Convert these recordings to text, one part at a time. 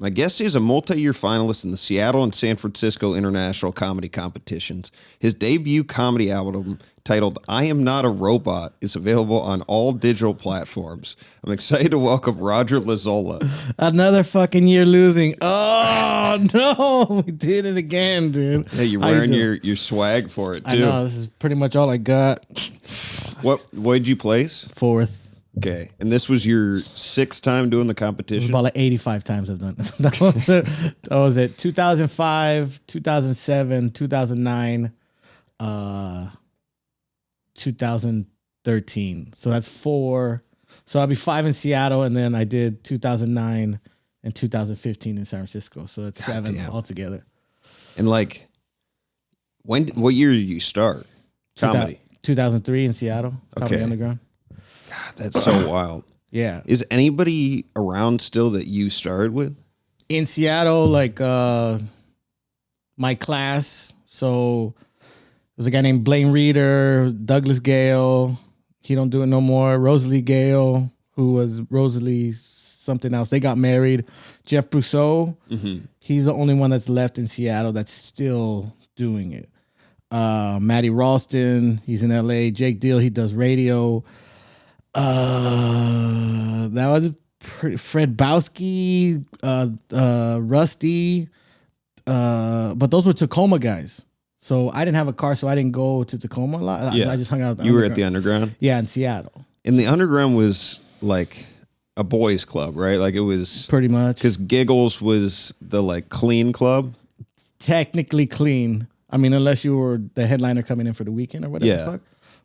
My guest is a multi-year finalist in the Seattle and San Francisco International Comedy Competitions. His debut comedy album, titled I Am Not a Robot, is available on all digital platforms. I'm excited to welcome Rodget Lizaola. Another fucking year losing. Oh, no. We did it again, dude. Hey, you're wearing your swag for it, too. I know. This is pretty much all I got. What did you place? 4th. Okay. And this was your 6th time doing the competition? About like 85 times I've done it. That was it. 2005, 2007, 2009, 2013. So that's 4. So I'll be 5 in Seattle, and then I did 2009 and 2015 in San Francisco. So that's 7 altogether. And like, what year did you start comedy? 2003 in Seattle. Comedy Underground. God, that's so wild. Yeah. Is anybody around still that you started with? In Seattle, like my class. So there's a guy named Blaine Reeder, Douglas Gale. He don't do it no more. Rosalie Gale, who was Rosalie something else. They got married. Jeff Brousseau. Mm-hmm. He's the only one that's left in Seattle that's still doing it. Matty Ralston, he's in LA. Jake Deal, he does radio. That was Fred Bowski, Rusty, but those were Tacoma guys. So I didn't have a car, so I didn't go to Tacoma a lot. Yeah. I just hung out. You were at the Underground? Yeah, in Seattle. And the Underground was like a boys' club, right? Like it was pretty much because Giggles was the like clean club. Technically clean. I mean, unless you were the headliner coming in for the weekend or whatever the fuck.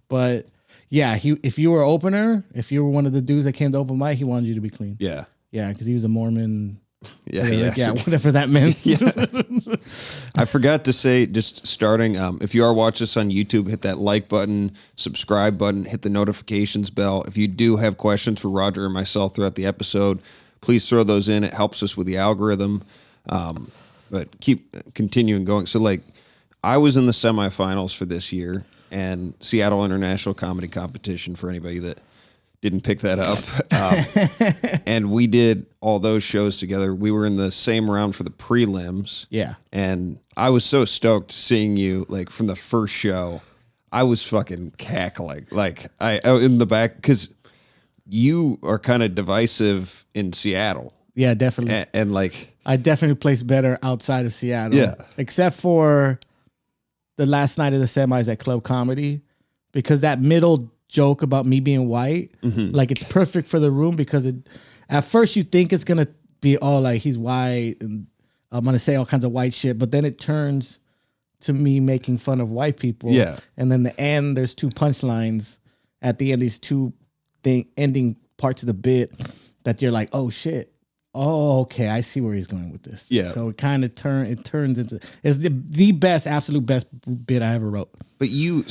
But yeah, if you were opener, if you were one of the dudes that came to open mic, he wanted you to be clean. Yeah. Yeah, because he was a Mormon. Yeah, whatever that meant. Yeah. I forgot to say, just starting, if you are watching this on YouTube, hit that like button, subscribe button, hit the notifications bell. If you do have questions for Rodger or myself throughout the episode, please throw those in. It helps us with the algorithm. But keep continuing going. So, like, I was in the semifinals for this year, and Seattle International Comedy Competition, for anybody that didn't pick that up. And we did all those shows together. We were in the same round for the prelims. Yeah. And I was so stoked seeing you, like, from the first show. I was fucking cackling. Like, I in the back, because you are kind of divisive in Seattle. Yeah, definitely. And like, I definitely place better outside of Seattle. Yeah. Except for the last night of the semis at Club Comedy, because that middle joke about me being white, like it's perfect for the room, because at first you think it's gonna be all like he's white and I'm gonna say all kinds of white shit, but then it turns to me making fun of white people. Yeah. And then the end, there's 2 punchlines at the end, these 2 ending parts of the bit that you're like, oh shit. Oh, okay. I see where he's going with this. Yeah. So it kind of turns into, it's the best, absolute best bit I ever wrote. But you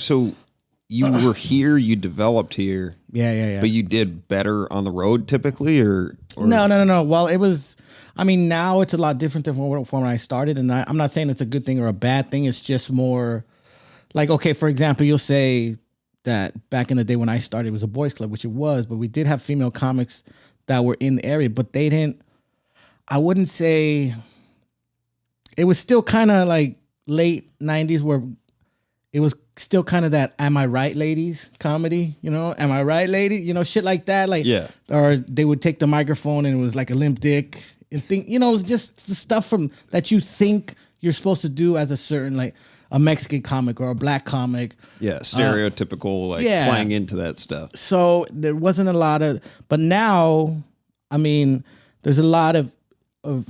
were here, you developed here. Yeah. But you did better on the road typically, or? No. Well, it was, I mean, now it's a lot different than when I started. And I'm not saying it's a good thing or a bad thing. It's just more like, okay, for example, you'll say that back in the day when I started, it was a boys club, which it was, but we did have female comics that were in the area, but they didn't, I wouldn't say, it was still kind of like late 90s where it was still kind of that "Am I Right, Ladies" comedy, you know? Am I right, lady? You know, shit like that. Like, yeah. Or they would take the microphone and it was like a limp dick and think, you know, it was just the stuff from that you think you're supposed to do as a certain, like a Mexican comic or a black comic. Yeah, stereotypical, playing into that stuff. So there wasn't a lot of, but now, I mean, there's a lot of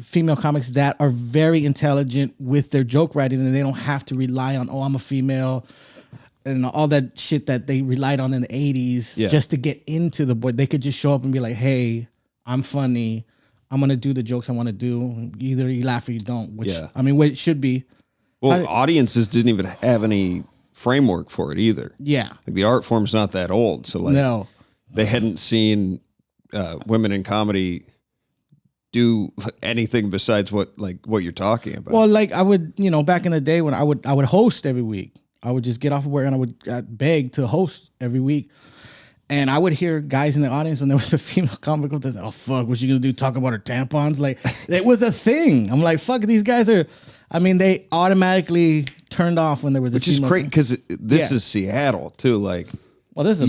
female comics that are very intelligent with their joke writing, and they don't have to rely on, oh, I'm a female, and all that shit that they relied on in the 80s just to get into the board. They could just show up and be like, hey, I'm funny. I'm going to do the jokes I want to do. Either you laugh or you don't, which, I mean, what it should be. Well, audiences didn't even have any framework for it either. Yeah. Like the art form's not that old. So like they hadn't seen women in comedy do anything besides what you're talking about. Well, like I would, you know, back in the day when I would host every week. I would just get off of work and I would beg to host every week. And I would hear guys in the audience when there was a female comic book that's, oh, fuck, what's she going to do? Talk about her tampons? Like, it was a thing. I'm like, fuck, these guys are, I mean, they automatically turned off when there was a female. Which is great because this is Seattle, too. Like, well, this is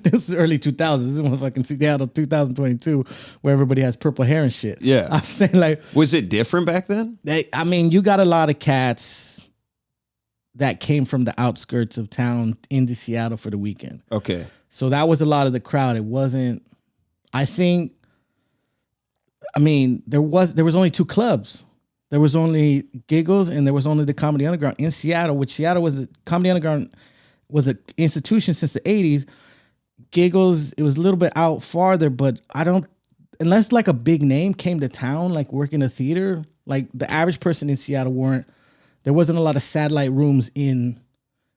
this is early 2000s. This is fucking Seattle 2022 where everybody has purple hair and shit. Yeah. I'm saying, like. Was it different back then? I mean, you got a lot of cats that came from the outskirts of town into Seattle for the weekend. Okay. So that was a lot of the crowd. It wasn't, I mean, there was only 2 clubs. There was only Giggles and there was only the Comedy Underground in Seattle, which Seattle was, Comedy Underground was an institution since the 80s. Giggles, it was a little bit out farther, but unless like a big name came to town, like working a theater, like the average person in Seattle there wasn't a lot of satellite rooms in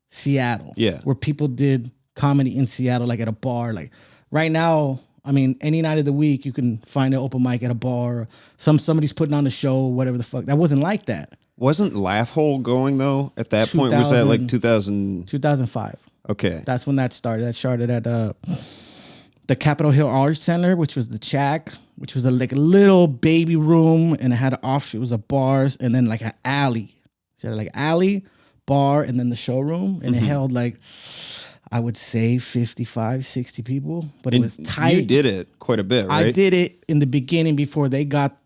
Seattle. Yeah. Where people did comedy in Seattle, like at a bar. Like right now, I mean, any night of the week, you can find an open mic at a bar. Somebody's putting on a show, whatever the fuck. That wasn't like that. Wasn't Laugh Hole going, though, at that point? Was that like 2000? 2005. Okay. That's when that started. That started at the Capitol Hill Arts Center, which was the Shack, which was like a little baby room, and it had an offshoot. It was a bars, and then like an alley. So like alley, bar, and then the showroom. And it held like, I would say 55, 60 people. But it was tight. You did it quite a bit, right? I did it in the beginning before they got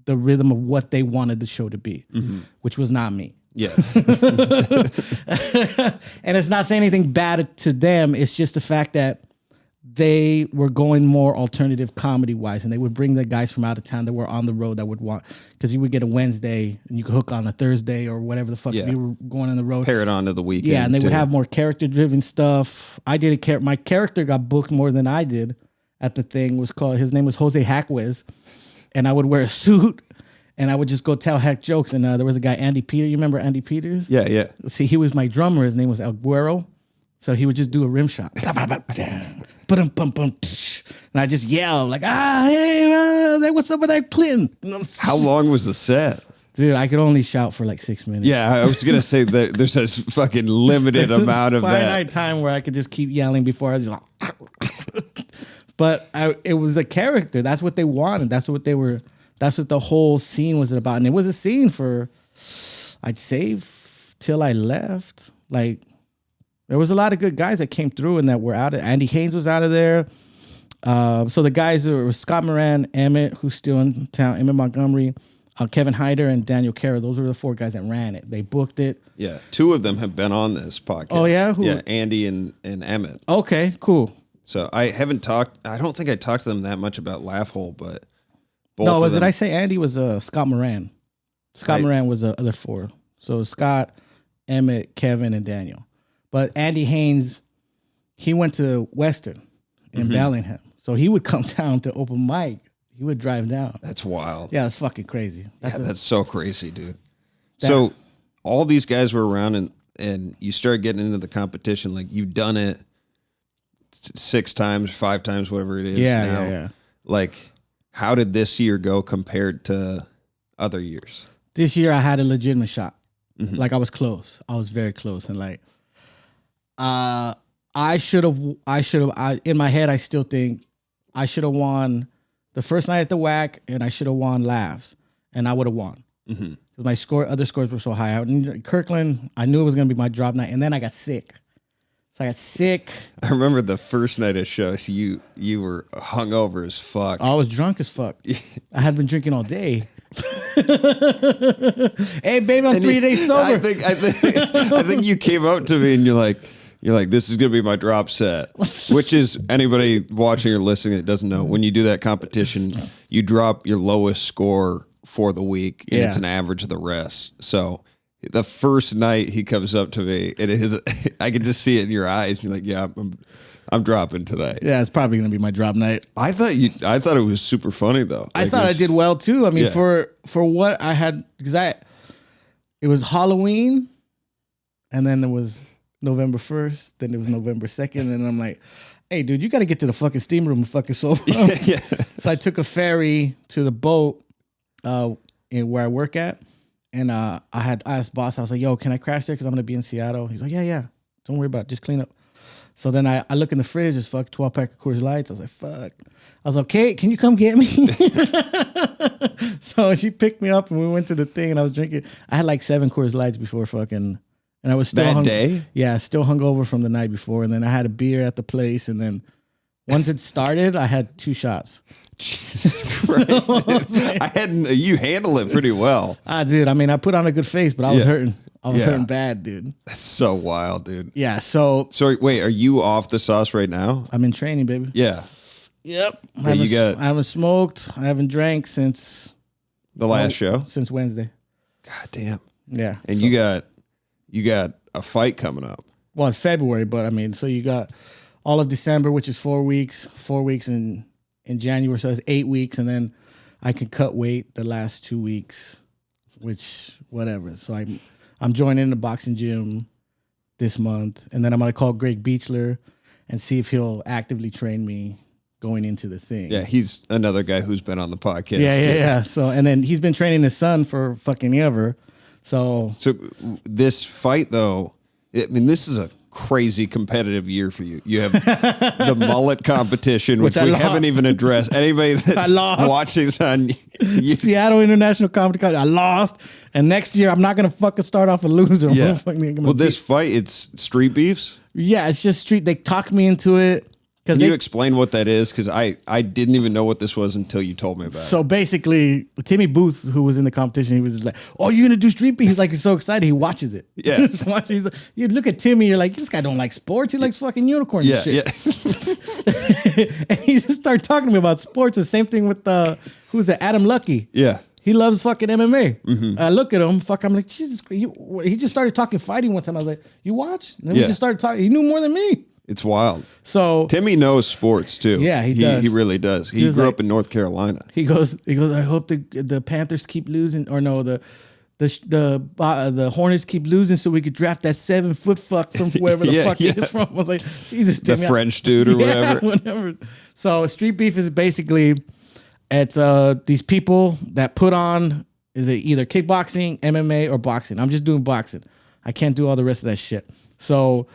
the rhythm of what they wanted the show to be, which was not me. Yeah. And it's not saying anything bad to them. It's just the fact that they were going more alternative comedy wise, and they would bring the guys from out of town that were on the road that would want, because you would get a Wednesday and you could hook on a Thursday or whatever the fuck if you were going on the road. Pair it on to the weekend. Yeah, and they would have more character driven stuff. I did my character got booked more than I did at the thing. His name was Jose Hackwiz, and I would wear a suit and I would just go tell heck jokes. And there was a guy, Andy Peter. You remember Andy Peters? Yeah, yeah. See, he was my drummer. His name was El Guero. So he would just do a rim shot. And I just yell like, hey, what's up with that Clinton? How long was the set? Dude, I could only shout for like 6 minutes. Yeah, I was going to say that there's a fucking limited amount of that. Finite time where I could just keep yelling before I was like, but it was a character. That's what they wanted. That's what the whole scene was about. And it was a scene for, I'd say, till I left. Like, there was a lot of good guys that came through and that were out. Andy Haynes was out of there. So the guys were Scott Moran, Emmett, who's still in town, Emmett Montgomery, Kevin Hyder, and Daniel Carroll. Those were the 4 guys that ran it. They booked it. Yeah, 2 of them have been on this podcast. Oh, yeah? Yeah, Andy and Emmett. Okay, cool. So I don't think I talked to them that much about Laugh Hole, but both No, of them. did I say Andy was Scott Moran? Scott Moran was the other 4. So Scott, Emmett, Kevin, and Daniel. But Andy Haynes, he went to Western in Bellingham. So he would come down to open mic. He would drive down. That's wild. Yeah, that's fucking crazy. That's so crazy, dude. So all these guys were around and you start getting into the competition. Like, you've done it 6 times, 5 times, whatever it is now. Yeah. Like, how did this year go compared to other years? This year I had a legitimate shot. Like, I was close. I was very close. And like, I should have, in my head, I still think I should have won the first night at the WAC, and I should have won laughs, and I would have won. Because my other scores were so high. Kirkland, I knew it was going to be my drop night, and then I got sick. So I got sick. I remember the first night of shows, you were hungover as fuck. I was drunk as fuck. I had been drinking all day. Hey, baby, I'm 3 days sober. I think you came up to me and you're like, this is gonna be my drop set. Which is, anybody watching or listening that doesn't know, when you do that competition, you drop your lowest score for the week, and it's an average of the rest. So the first night he comes up to me, and I can just see it in your eyes. You're like, yeah, I'm dropping today. Yeah, it's probably gonna be my drop night. I thought it was super funny though. I thought I did well too. I mean, for what I had, because it was Halloween, and then it was November 1st, then it was November 2nd, and I'm like, hey, dude, you got to get to the fucking steam room and fucking sober up. Yeah. So I took a ferry to the boat where I work at, and I asked boss, I was like, yo, can I crash there because I'm going to be in Seattle? He's like, yeah, don't worry about it, just clean up. So then I look in the fridge, it's 12-pack of Coors Lights. I was like, fuck. I was like, okay, can you come get me? So she picked me up and we went to the thing and I was drinking. I had like 7 Coors Lights before fucking, and I was still that day? Yeah, still hungover from the night before. And then I had a beer at the place. And then once it started, I had 2 shots. Jesus Christ. You handle it pretty well. I did. I mean, I put on a good face, but I was hurting. I was hurting bad, dude. That's so wild, dude. Yeah, so wait, are you off the sauce right now? I'm in training, baby. Yeah. Yep. I haven't smoked. I haven't drank since the last show. Since Wednesday. God damn. Yeah. And you got a fight coming up. Well, it's February, but I mean, so you got all of December, which is 4 weeks. 4 weeks in January, so that's 8 weeks, and then I can cut weight the last 2 weeks, which whatever. So I'm joining the boxing gym this month, and then I'm gonna call Greg Beechler and see if he'll actively train me going into the thing. Yeah, he's another guy who's been on the podcast. Yeah. So, and then he's been training his son for fucking ever. So this fight, though, I mean, this is a crazy competitive year for you. You have the mullet competition, which we haven't even addressed. Anybody that's watching this on Seattle International Comedy Club, I lost. And next year, I'm not going to fucking start off a loser. Yeah. Well, this fight, it's street beefs? Yeah, it's just street. They talked me into it. Can you explain what that is? Because I didn't even know what this was until you told me about it. So basically, Timmy Booth, who was in the competition, he was just like, "Oh, you're gonna do street beef?" He's like, he's so excited. He watches it. Yeah. He's like, you look at Timmy, you're like, this guy don't like sports. He likes fucking unicorns and shit. Yeah. And he just started talking to me about sports. The same thing with who's it? Adam Lucky. Yeah. He loves fucking MMA. Mm-hmm. I look at him, I'm like, Jesus Christ. He just started talking fighting one time. I was like, you watch? And then we just started talking. He knew more than me. It's wild. So Timmy knows sports too. Yeah, he does. He really does. He grew up in North Carolina. He goes. I hope the Panthers keep losing, or no, the Hornets keep losing, so we could draft that 7-foot fuck from wherever the fuck he is from. I was like, Jesus, Timmy, the French dude or whatever. So street beef is basically it's these people that put on is it either kickboxing, MMA, or boxing. I'm just doing boxing. I can't do all the rest of that shit. So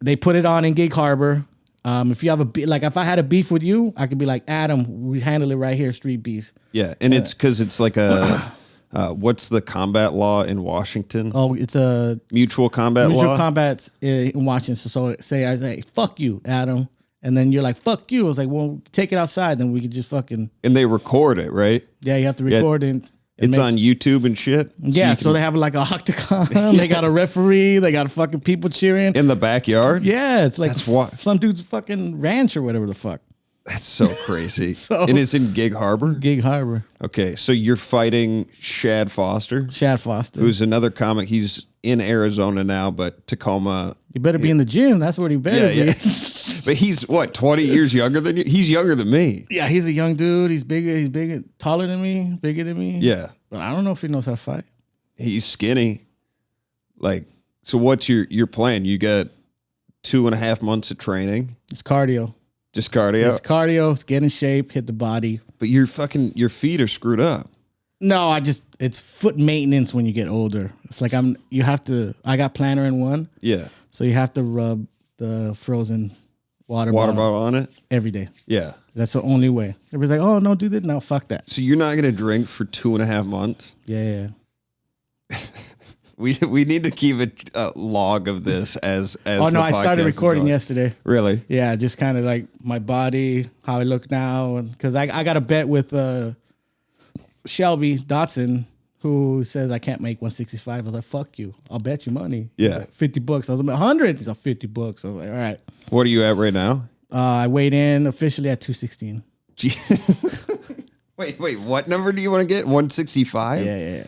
they put it on in Gig Harbor. If you have if I had a beef with you, I could be like, Adam, we handle it right here, street beef. Yeah, and it's because it's like a what's the combat law in Washington? Oh, it's a mutual combat law. Mutual combat's in Washington. So I say, fuck you, Adam, and then you're like, fuck you. I was like, well, take it outside, then we could just fucking. And they record it, right? Yeah, you have to record it. It's on YouTube and shit. Yeah, so they have like a octagon. They got a referee. They got fucking people cheering in the backyard. Yeah, it's like some dude's fucking ranch or whatever the fuck. That's so crazy. And it's in Gig Harbor. Gig Harbor. Okay, so you're fighting Shad Foster. Shad Foster, who's another comic. He's in Arizona now, but Tacoma. You better be in the gym. That's what he better be. Yeah. But he's what, 20 years younger than you? He's younger than me. Yeah, he's a young dude. He's bigger. He's bigger, taller than me, bigger than me. Yeah. But I don't know if he knows how to fight. He's skinny. So what's your plan? You got 2.5 months of training. It's cardio. Just cardio? It's cardio. It's get in shape, hit the body. But your feet are screwed up. No, it's foot maintenance when you get older. It's like I got plantar in one. Yeah. So you have to rub the frozen water bottle on it every day. Yeah. That's the only way. Everybody's like, oh, no, do that. No, fuck that. So you're not going to drink for 2.5 months? Yeah. We need to keep a log of this as oh, no, I started recording yesterday. Really? Yeah, just kind of like my body, how I look now. Because I got a bet with Shelby Dotson, who says I can't make 165. I was like, fuck you. I'll bet you money. Yeah. Like, $50. I was like, 100. He's like, $50. I was like, all right. What are you at right now? I weighed in officially at 216. Wait, what number do you want to get? 165? Yeah.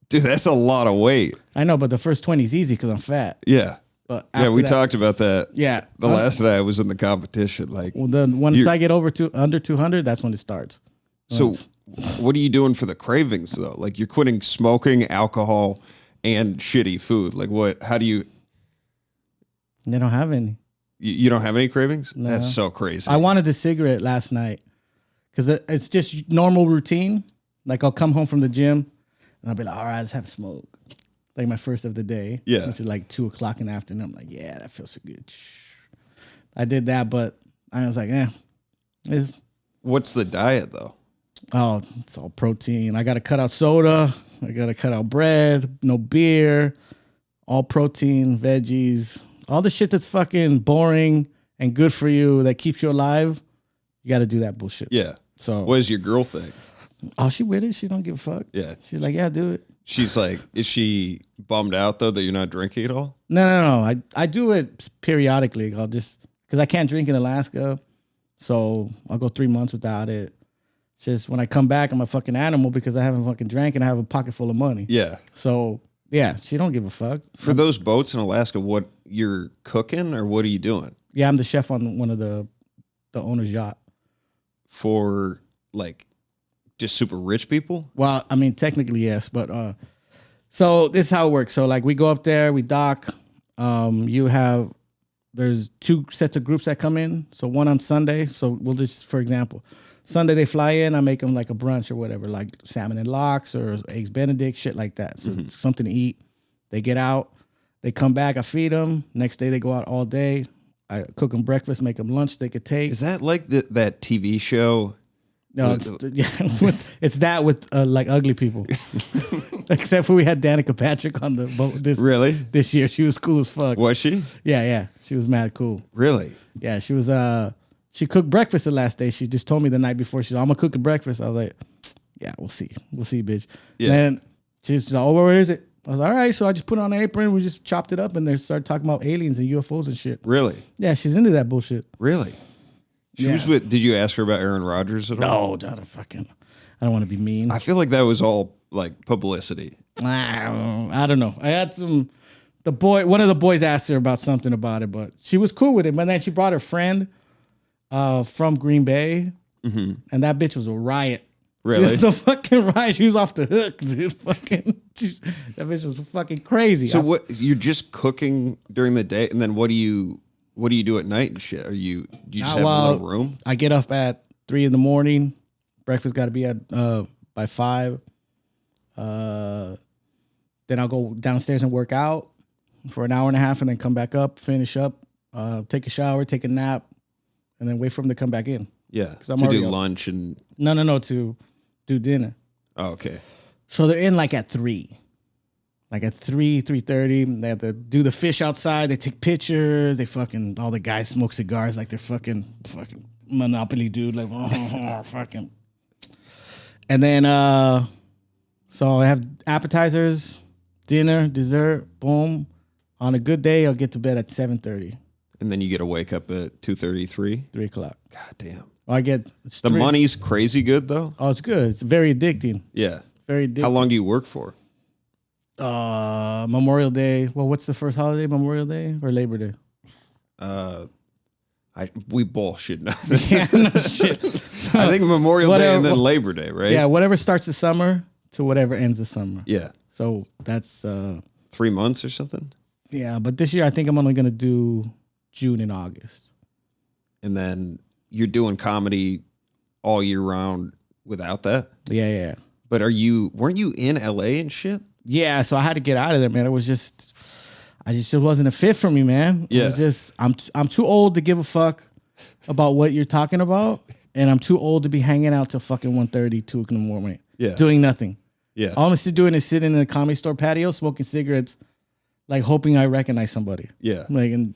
Dude, that's a lot of weight. I know, but the first 20 is easy because I'm fat. Yeah. But we talked about that. Yeah. The last night I was in the competition. Once I get under 200, that's when it starts. So what are you doing for the cravings though? Like you're quitting smoking, alcohol, and shitty food. Like what? How do you? They don't have any. You don't have any cravings? No. That's so crazy. I wanted a cigarette last night because it's just normal routine. Like I'll come home from the gym and I'll be like, all right, let's have a smoke. Like my first of the day. Yeah. Which is like 2:00 in the afternoon. I'm like, yeah, that feels so good. I did that, but I was like, What's the diet though? oh, it's all protein. I got to cut out soda. I got to cut out bread, no beer, all protein, veggies, all the shit that's fucking boring and good for you that keeps you alive. You got to do that bullshit. Yeah. So what does your girl think? Oh, she with it. She don't give a fuck. Yeah. She's like, yeah, do it. She's like, is she bummed out though that you're not drinking at all? No. I do it periodically. I'll just, because I can't drink in Alaska. So I'll go 3 months without it. It's just when I come back, I'm a fucking animal because I haven't fucking drank and I have a pocket full of money. Yeah. So yeah, she don't give a fuck. For those boats in Alaska, what you're cooking or what are you doing? Yeah, I'm the chef on one of the owner's yacht. For like just super rich people? Well, I mean, technically yes, but so this is how it works. So like we go up there, we dock. There's 2 sets of groups that come in. So one on Sunday. So we'll just, for example, Sunday they fly in. I make them like a brunch or whatever, like salmon and lox or eggs Benedict, shit like that. So it's something to eat. They get out. They come back. I feed them. Next day they go out all day. I cook them breakfast, make them lunch they could take. Is that like that TV show? No, it's that with like ugly people. Except for we had Danica Patrick on the boat this year. She was cool as fuck. Was she? Yeah. She was mad cool. Really? Yeah, she was she cooked breakfast the last day. She just told me the night before, she's like, I'm gonna cook a breakfast. I was like, yeah, we'll see, bitch. Yeah. And she's like, oh, where is it? I was like, all right. So I just put on an apron, we just chopped it up, and they started talking about aliens and UFOs and shit. Really? Yeah, she's into that bullshit. Really? She was with. Did you ask her about Aaron Rodgers at all? No, I don't want to be mean. I feel like that was all like publicity. I don't know. I had one of the boys asked her about something about it, but she was cool with it. But then she brought her friend from Green Bay, and that bitch was a riot. Really? It was a fucking riot. She was off the hook, dude. That bitch was fucking crazy. So what? You're just cooking during the day, and then what do you do at night and shit? Do you just have a little room? I get up at 3 a.m. Breakfast got to be at by 5. Then I'll go downstairs and work out for an hour and a half, and then come back up, finish up, take a shower, take a nap, and then wait for them to come back in. Yeah, to do lunch and no to do dinner. Oh, okay. So they're in like at 3. Like at 3:30, they have to do the fish outside. They take pictures. They fucking, all the guys smoke cigars like they're fucking Monopoly dude. Like, fucking. And then, so I have appetizers, dinner, dessert, boom. On a good day, I'll get to bed at 7:30. And then you get to wake up at 2:33? 3 o'clock. God damn. Well, I get... The money's crazy good, though? Oh, it's good. It's very addicting. Yeah. Very addicting. How long do you work for? Memorial Day. Well, what's the first holiday? Memorial Day or Labor Day? We bullshit now. Yeah, no shit. So, I think Memorial Day and then Labor Day, right? Yeah, whatever starts the summer to whatever ends the summer. Yeah. So that's 3 months or something? Yeah, but this year I think I'm only gonna do June and August. And then you're doing comedy all year round without that? Yeah. But weren't you in LA and shit? Yeah, so I had to get out of there, man. I just wasn't a fit for me, man. Yeah. I'm too old to give a fuck about what you're talking about, and I'm too old to be hanging out till fucking 1:30, 2 in the morning. Yeah. Doing nothing. Yeah. All I'm still doing is sitting in the comedy store patio, smoking cigarettes, like hoping I recognize somebody. Yeah. Like, and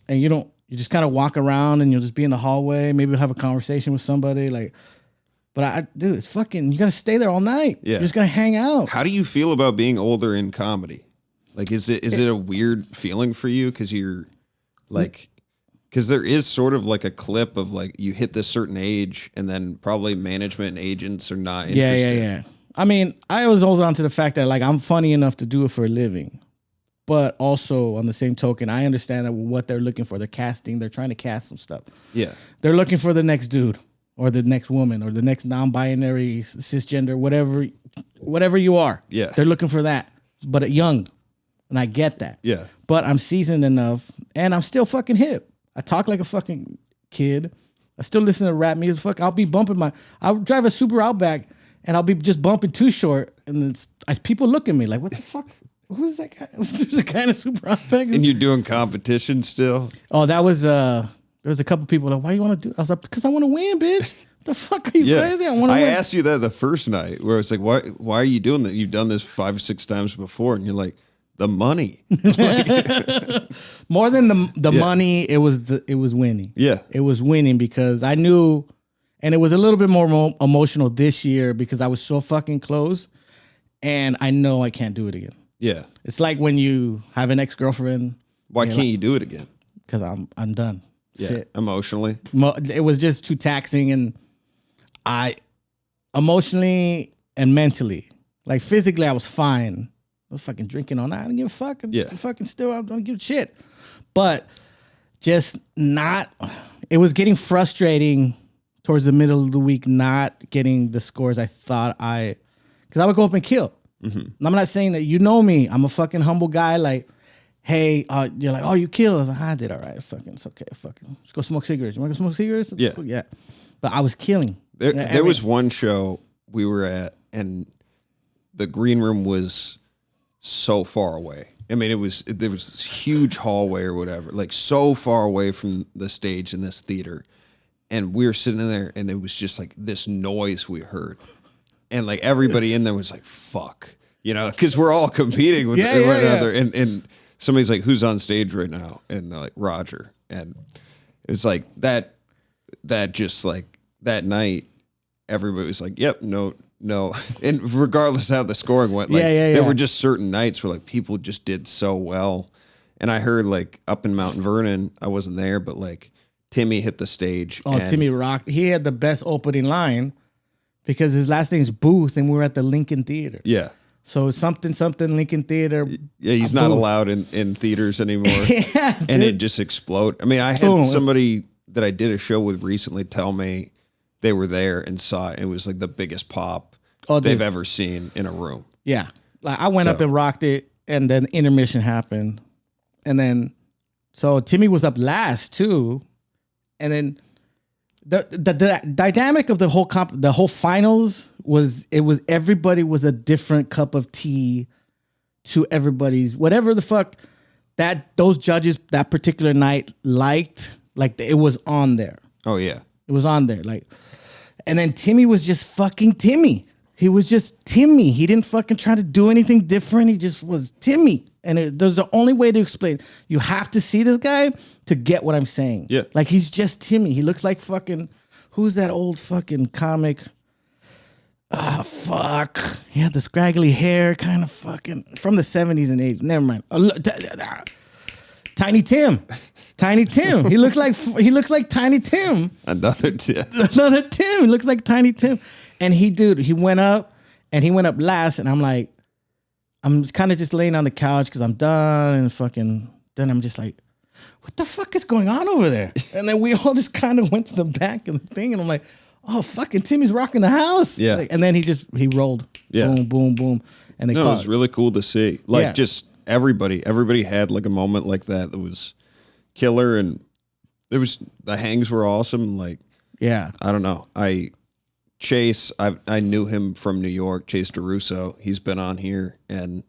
you just kind of walk around and you'll just be in the hallway. Maybe you'll have a conversation with somebody. Like, but dude, it's fucking, you got to stay there all night. Yeah. You're just going to hang out. How do you feel about being older in comedy? Like, is it a weird feeling for you? Cause you're like, cause there is sort of like a clip of like, you hit this certain age and then probably management and agents are not interested. Yeah. I mean, I always hold on to the fact that like I'm funny enough to do it for a living, but also on the same token, I understand that what they're looking for, they're trying to cast some stuff. Yeah. They're looking for the next dude or the next woman or the next non-binary, cisgender, whatever you are. Yeah. They're looking for that, but young. And I get that. Yeah. But I'm seasoned enough and I'm still fucking hip. I talk like a fucking kid. I still listen to rap music. Fuck, I'll be bumping I'll drive a Subaru Outback and I'll be just bumping Too Short. And people look at me like, what the fuck? who's that guy? There's a guy in a super hot package. And you're doing competition still? Oh, that was there was a couple people like, why you want to do? I was like, because I want to win, bitch. The fuck are you crazy? I want to win. I asked you that the first night where it's like, why are you doing that? You've done this 5 or 6 times before, and you're like, the money. More than the money, it was winning. Yeah. It was winning because I knew, and it was a little bit more emotional this year because I was so fucking close, and I know I can't do it again. Yeah. It's like when you have an ex-girlfriend. Why can't you do it again? Because I'm done. Yeah. Emotionally. It was just too taxing, and I emotionally and mentally, like physically, I was fine. I was fucking drinking all night. I didn't give a fuck. I'm just fucking still. I don't give a shit. But just not. It was getting frustrating towards the middle of the week, not getting the scores I thought because I would go up and kill. Mm-hmm. And I'm not saying that, you know me. I'm a fucking humble guy. Like, hey, you're like, oh, you killed. I was like, I did all right. Fucking, it's okay. Fucking, let's go smoke cigarettes. You want to go smoke cigarettes? Yeah. But I was killing. There was one show we were at, and the green room was so far away. I mean, there was this huge hallway or whatever, like so far away from the stage in this theater. And we were sitting in there, and it was just like this noise we heard. And like everybody in there was like, fuck, because we're all competing with one another. And somebody's like, who's on stage right now? And they're like, Rodger. And it's like that just like that night, everybody was like, yep, no. And regardless of how the scoring went, like there were just certain nights where like people just did so well. And I heard like up in Mount Vernon, I wasn't there, but like Timmy hit the stage. Oh, Timmy rocked. He had the best opening line because his last name's Booth, and we were at the Lincoln Theater. Yeah. So something Lincoln Theater. Yeah, he's not allowed in theaters anymore. And it just exploded. I mean, I had somebody that I did a show with recently tell me they were there and saw it. It was like the biggest pop they've ever seen in a room. Yeah. Like I went up and rocked it, and then intermission happened. And then, so Timmy was up last too. And then the dynamic of the whole finals was everybody was a different cup of tea to everybody's, whatever the fuck that those judges that particular night liked, like it was on there. Oh yeah. It was on there. Like, and then Timmy was just fucking Timmy. He was just Timmy. He didn't fucking try to do anything different. He just was Timmy. And there's the only way to explain. You have to see this guy to get what I'm saying. Yeah. Like he's just Timmy. He looks like fucking, who's that old fucking comic? Fuck. He had the scraggly hair, kind of fucking from the 70s and 80s. Never mind. Tiny Tim. Tiny Tim. He looks like Tiny Tim. Another Tim. He looks like Tiny Tim. And he went up last, and I'm kind of just laying on the couch because I'm done, and fucking then I'm just like, what the fuck is going on over there? And then we all just kind of went to the back of the thing, and I'm like, oh, fucking Timmy's rocking the house. Yeah. Like, and then he rolled. Yeah. Boom, boom, boom. And it was really cool to see. Like just everybody had like a moment like that was killer, and the hangs were awesome. Like, yeah, I don't know. Chase, I knew him from New York, Chase DeRusso. He's been on here, and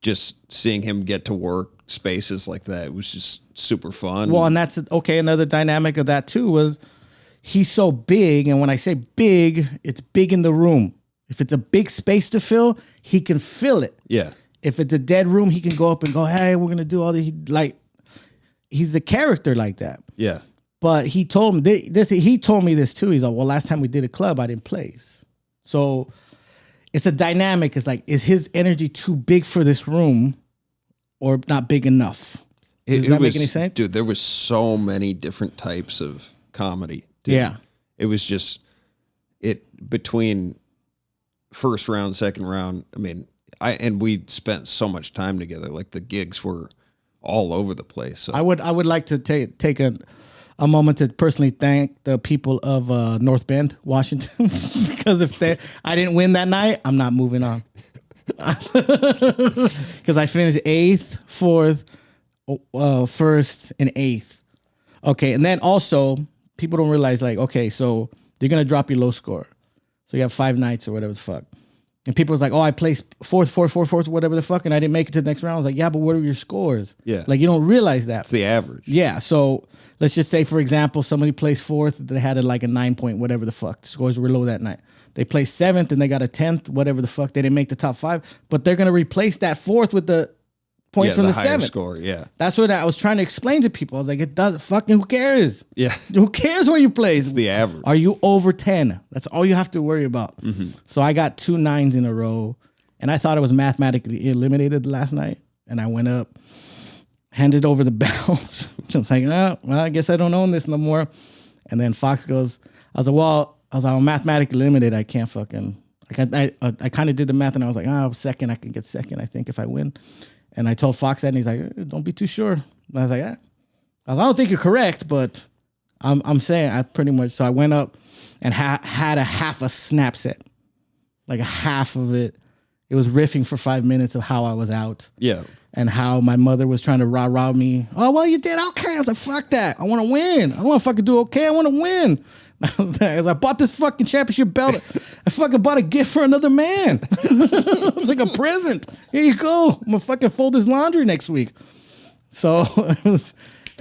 just seeing him get to work spaces like that, it was just super fun. Well, and that's okay. Another dynamic of that too was he's so big, and when I say big, it's big in the room. If it's a big space to fill, he can fill it. Yeah. If it's a dead room, he can go up and go, hey, we're gonna do all the he's a character like that. Yeah. But he told me this. He told me this too. He's like, well, last time we did a club, I didn't place. So it's a dynamic. It's like, is his energy too big for this room, or not big enough? Does that make any sense? Dude, there was so many different types of comedy. Dude. Yeah. It was just between first round, second round. I mean, we spent so much time together. Like the gigs were all over the place. So. I would like to take a moment to personally thank the people of North Bend, Washington, because I didn't win that night, I'm not moving on. Because I finished 8th, 4th, 1st, and 8th. Okay, and then also people don't realize, like, okay, so they're gonna drop your low score, so you have 5 nights or whatever the fuck. And people was like, oh, I placed fourth, whatever the fuck, and I didn't make it to the next round. I was like, yeah, but what are your scores? Yeah. Like, you don't realize that. It's the average. Yeah. So let's just say, for example, somebody placed fourth. They had like a 9 point, whatever the fuck. The scores were low that night. They placed seventh and they got a 10th, whatever the fuck. They didn't make the top 5, but they're going to replace that fourth with the points from the higher 7th. score. Yeah. That's what I was trying to explain to people. I was like, it doesn't fucking, who cares? Yeah. Who cares where you place? It's the average. Are you over 10? That's all you have to worry about. So I got 2 9s in a row, and I thought it was mathematically eliminated last night. And I went up, handed over the bells. Just like, oh, well, I guess I don't own this no more. And then Fox goes, I'm mathematically limited. I can't fucking, I kind of did the math, and I was like, second, I can get second, I think, if I win. And I told Fox that, and he's like, don't be too sure. And I was like, I don't think you're correct, but I'm saying I pretty much. So I went up and had a half a snap set, like a half of it. It was riffing for 5 minutes of how I was out. Yeah. And how my mother was trying to rah-rah me. Oh, well, you did okay. I was like, fuck that. I want to win. I want to fucking do okay. I want to win. I bought this fucking championship belt. I fucking bought a gift for another man. It was like a present. Here you go. I'm gonna fucking fold his laundry next week. So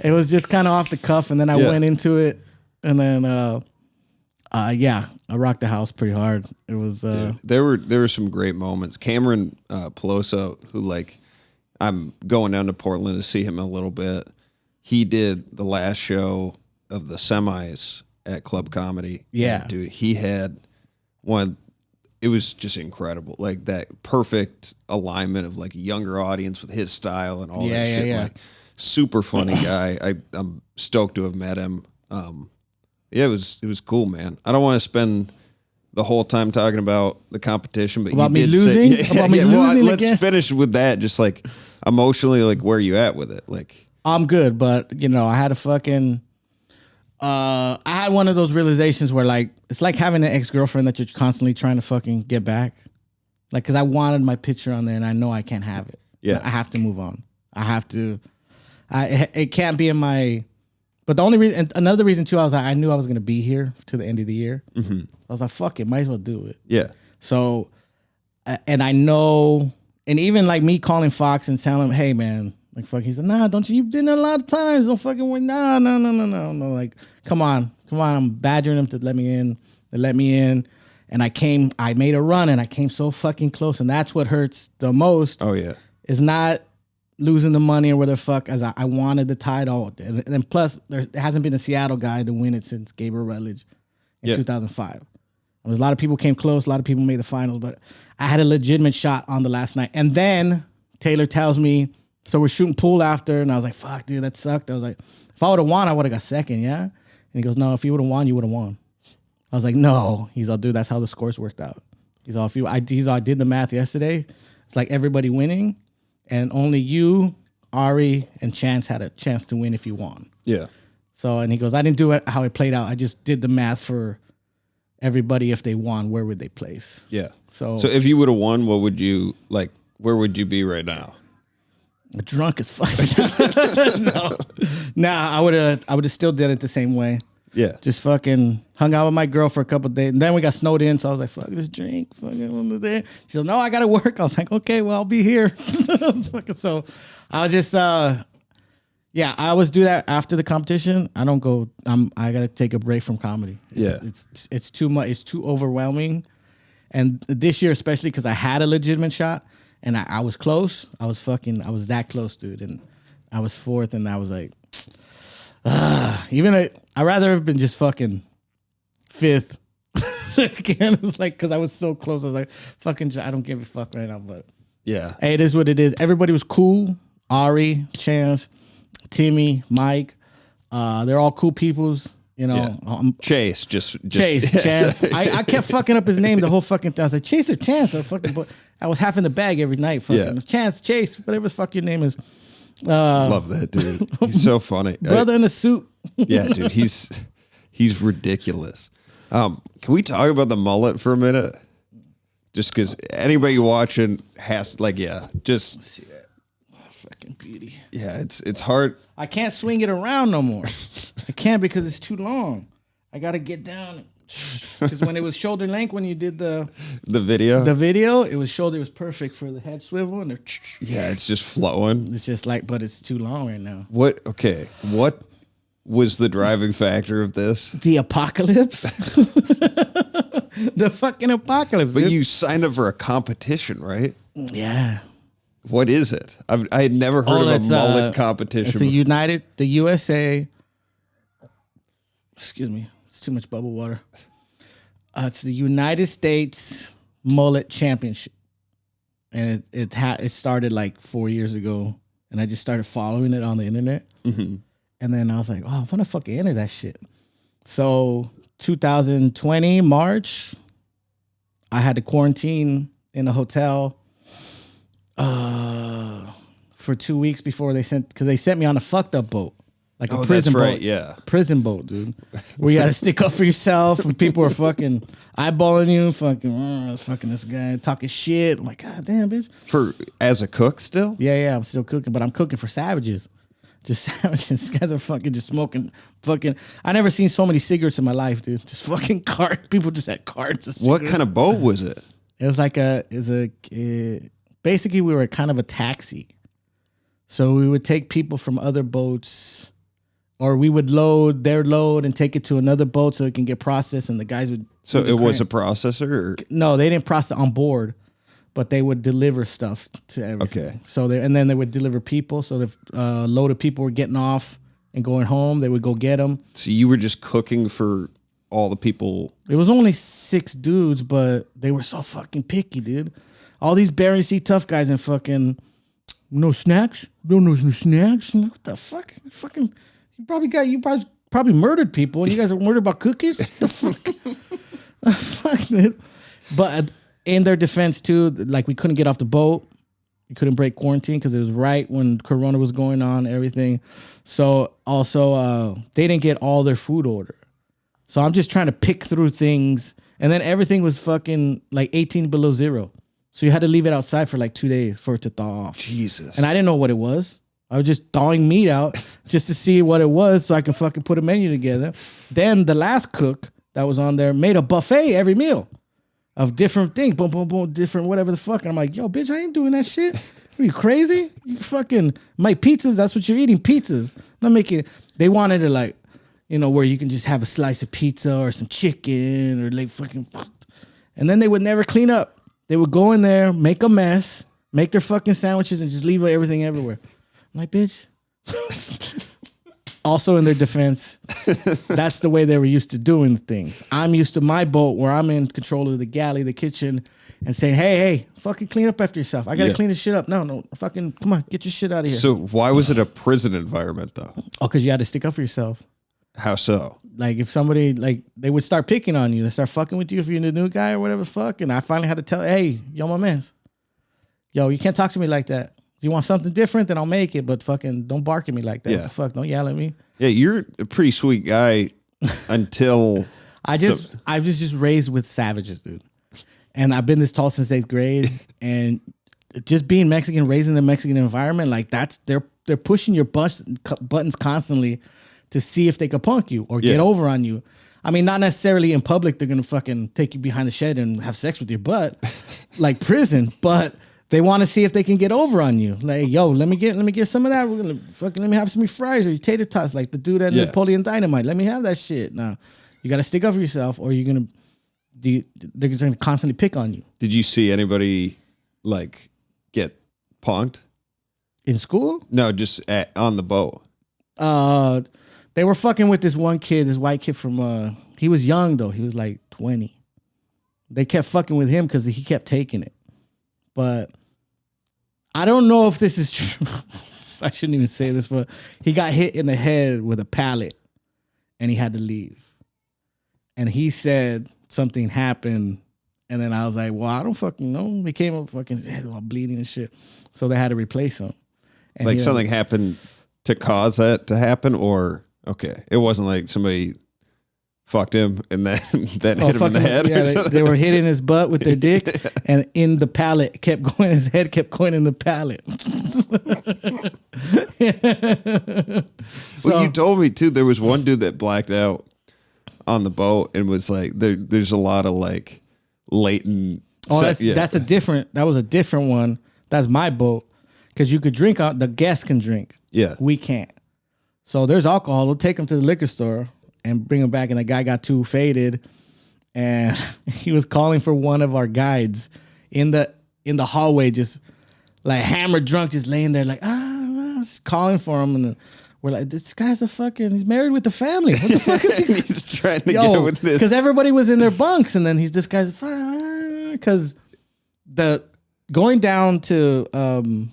it was just kind of off the cuff, and then I went into it, and then I rocked the house pretty hard. It was there were some great moments. Cameron Peloso, who like I'm going down to Portland to see him a little bit. He did the last show of the semis at Club Comedy. Yeah. And, dude, he had one. It was just incredible. Like that perfect alignment of like a younger audience with his style and all that shit. Yeah. Like super funny guy. I'm stoked to have met him. It was cool, man. I don't want to spend the whole time talking about the competition, but about you me did losing. Let's finish with that. Just like emotionally, like where you at with it? Like I'm good, but I had a fucking. I had one of those realizations where like it's like having an ex-girlfriend that you're constantly trying to fucking get back, like because I wanted my picture on there and I know I can't have it. Yeah, I have to move on. I have to. It can't be in my. But the only reason, another reason too, I was like, I knew I was gonna be here to the end of the year. I was like, fuck it, might as well do it. Yeah. So, and I know, and even like me calling Fox and telling him, hey man. Like, fuck, he said, nah, don't you? You've done it a lot of times. Don't fucking win. No. Like, come on. I'm badgering them to let me in. They let me in. And I made a run and I came so fucking close. And that's what hurts the most. Oh, yeah. Is not losing the money or whatever the fuck, as I wanted the title. And plus, there hasn't been a Seattle guy to win it since Gabriel Rutledge in 2005. A lot of people came close. A lot of people made the finals. But I had a legitimate shot on the last night. And then Taylor tells me, so we're shooting pool after, and I was like, fuck, dude, that sucked. I was like, if I would have won, I would have got second, yeah? And he goes, no, if you would have won, you would have won. I was like, no. He's all, dude, that's how the scores worked out. He's all, I did the math yesterday. It's like everybody winning, and only you, Ari, and Chance had a chance to win if you won. Yeah. So, and he goes, I didn't do it how it played out. I just did the math for everybody. If they won, where would they place? Yeah. So if you would have won, what would you, like, where would you be right now? Drunk as fuck. I would have still did it the same way. Yeah. Just fucking hung out with my girl for a couple of days. And then we got snowed in, so I was like, fuck this drink. Fucking on the day. She said, no, I gotta work. I was like, okay, well, I'll be here. So I was just I always do that after the competition. I don't go, I gotta take a break from comedy. It's too much, it's too overwhelming. And this year, especially because I had a legitimate shot. And I was close. I was that close, dude. And I was fourth, and I was like, I'd rather have been just fucking fifth. Again, it was like, because I was so close. I was like, fucking, I don't give a fuck right now. But yeah, hey, it is what it is. Everybody was cool. Ari, Chance, Timmy, Mike. They're all cool peoples. Chase, Chance. I kept fucking up his name the whole fucking thing. I was like, Chase or Chance? I was half in the bag every night. Chance, Chase, whatever the fuck your name is. Love that dude. He's so funny. Brother in a suit. Yeah, dude. He's ridiculous. Can we talk about the mullet for a minute? Just because anybody watching has just see that fucking beauty. Yeah, it's hard. I can't swing it around no more. I can't because it's too long. I gotta get down and Because when it was shoulder length, when you did the video, it was shoulder. It was perfect for the head swivel, and yeah, it's just flowing. it's just like, but it's too long right now. What was the driving factor of this? The apocalypse, the fucking apocalypse. But dude. you signed up for a competition, right? Yeah. What is it? I had never heard of a mullet competition. It's the USA. Excuse me, it's too much bubble water. It's the United States Mullet Championship, and it started like 4 years ago, and I just started following it on the internet, and then I was like, oh, I'm gonna fucking enter that shit. So 2020 March, I had to quarantine in a hotel for 2 weeks before they sent me on a fucked up boat. Like a prison boat. Right, yeah. Prison boat, dude. Where you got to stick up for yourself and people are fucking eyeballing you, fucking this guy, talking shit. I'm like, God damn, bitch. As a cook still? Yeah, I'm still cooking, but I'm cooking for savages. Just savages. These guys are fucking just smoking I never seen so many cigarettes in my life, dude. Just fucking people just had carts of cigarettes. What kind of boat was it? It was like basically we were kind of a taxi. So we would take people from other boats, or we would load their load and take it to another boat so it can get processed, and the guys would. So it was a processor? Or? No, they didn't process on board, but they would deliver stuff to everything. Okay. So and then they would deliver people. So the load of people were getting off and going home. They would go get them. So you were just cooking for all the people? It was only 6 dudes, but they were so fucking picky, dude. All these Bering Sea tough guys and fucking no snacks. No snacks. What the fuck? Fucking. You probably murdered people, and you guys are worried about cookies? The fuck? Fuck, dude. But in their defense, too, like we couldn't get off the boat. We couldn't break quarantine because it was right when Corona was going on, everything. So also, they didn't get all their food order. So I'm just trying to pick through things. And then everything was fucking like 18 below zero. So you had to leave it outside for like 2 days for it to thaw off. Jesus. And I didn't know what it was. I was just thawing meat out just to see what it was so I can fucking put a menu together. Then the last cook that was on there made a buffet every meal of different things. Boom, boom, boom, different whatever the fuck. And I'm like, yo, bitch, I ain't doing that shit. Are you crazy? You fucking make pizzas. That's what you're eating, pizzas. Not making. They wanted to like, where you can just have a slice of pizza or some chicken or like fucking. And then they would never clean up. They would go in there, make a mess, make their fucking sandwiches and just leave everything everywhere. I'm like, bitch. Also in their defense, that's the way they were used to doing things. I'm used to my boat where I'm in control of the galley, the kitchen, and saying, hey, fucking clean up after yourself. I got to clean this shit up. No, fucking, come on, get your shit out of here. So why was it a prison environment, though? Oh, because you had to stick up for yourself. How so? Like if somebody, they would start picking on you. They start fucking with you if you're the new guy or whatever the fuck. And I finally had to tell, hey, yo, my man. Yo, you can't talk to me like that. If you want something different, then I'll make it. But fucking don't bark at me like that. Yeah. What the fuck? Don't yell at me. Yeah, you're a pretty sweet guy until... I was just raised with savages, dude. And I've been this tall since 8th grade. And just being Mexican, raised in a Mexican environment, like they're pushing your buttons constantly to see if they could punk you or get over on you. I mean, not necessarily in public. They're going to fucking take you behind the shed and have sex with your butt like prison. But they want to see if they can get over on you. Like, yo, let me get some of that. We're going to fucking, let me have some fries or your tater tots like the dude at Napoleon Dynamite. Let me have that shit. Now, you got to stick up for yourself or they're going to constantly pick on you. Did you see anybody like get punked? In school? No, just on the boat. They were fucking with this one kid, this white kid from, he was young though. He was like 20. They kept fucking with him because he kept taking it. But I don't know if this is true. I shouldn't even say this, but he got hit in the head with a pallet and he had to leave. And he said something happened. And then I was like, well, I don't fucking know. He came up fucking head all bleeding and shit. So they had to replace him. And like something happened to cause that to happen or... Okay, it wasn't like somebody fucked him and then hit him in the head. Yeah, they were hitting his butt with their dick, and in the pallet kept going. His head kept going in the pallet. Well, you told me too. There was one dude that blacked out on the boat and was like, there's a lot of like latent. Oh, that was a different one. That's my boat. Because you could drink out, the guests can drink. Yeah. We can't. So there's alcohol. They'll take them to the liquor store and bring them back. And the guy got too faded. And he was calling for one of our guides in the hallway, just like hammered drunk, just laying there like, just calling for him. And we're like, this guy's he's married with the family. What the fuck is he? He's trying to get with this. Because everybody was in their bunks. And then this guy's, because going down to